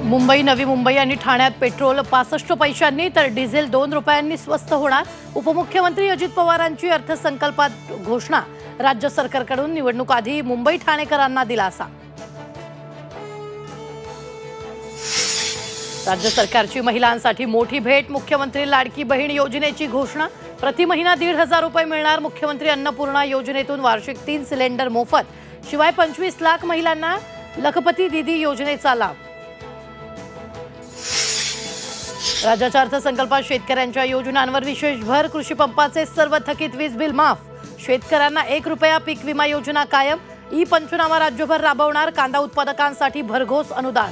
मुंबई, नवी मुंबई आणि ठाण्यात पेट्रोल 65 पैशांनी तर डिझेल 2 रुपयांनी स्वस्त होणार। उपमुख्यमंत्री अजित पवारांची अर्थसंकल्पात घोषणा। राज्य सरकारकडून निवडणूक आधी मुंबई ठाणेकरांना दिलासा। राज्य सरकारची महिलांसाठी मोठी भेट। मुख्यमंत्री लाडकी बहीण योजनेची घोषणा। प्रति महिना 1,500 रुपये मिळणार। मुख्यमंत्री अन्नपूर्णा योजनेतून वार्षिक 3 सिलेंडर मोफत। शिवाय 25 लाख महिलांना लखपती दीदी योजनेचा लाभ। राज्याच्या अर्थसंकल्पात शेतकऱ्यांच्या योजनांवर विशेष भर। कृषी पंपाचे सर्व थकीत वीज बिल माफ। शेतकऱ्यांना 1 रुपया पीक विमा योजना कायम। ई पंचनामा राज्यभर राबवणार। कांदा उत्पादकांसाठी भरघोस अनुदान।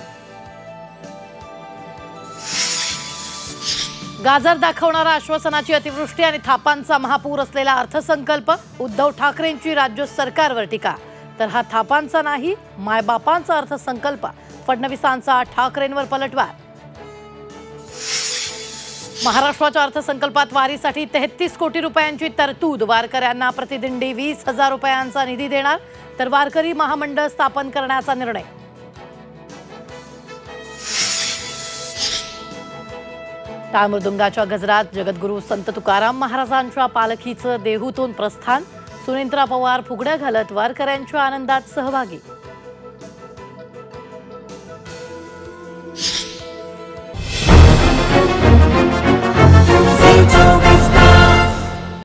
गाजर दाखवणारा आश्वासनाची अतिवृष्टी आणि थापांचा महापूर असलेला अर्थसंकल्प। उद्धव ठाकरेंची राज्य सरकारवर टीका। तर हा थापांचा नाही, मायबापांचा अर्थसंकल्प। फडणवीसांचा ठाकरेंवर पलटवार। महाराष्ट्राच्या अर्थसंकल्पात वारीसाठी 33 कोटी रुपयांची तरतूद। वारकऱ्यांना प्रतिदिंडी 20,000 रुपयांचा निधी देणार। तर वारकरी महामंडळ स्थापन करण्याचा निर्णय। टाळ मृदुंगाच्या गजरात जगद्गुरू संत तुकाराम महाराजांच्या पालखीचं देहूतून प्रस्थान। सुनीत्रा पवार फुगड्या घालत वारकऱ्यांच्या आनंदात सहभागी।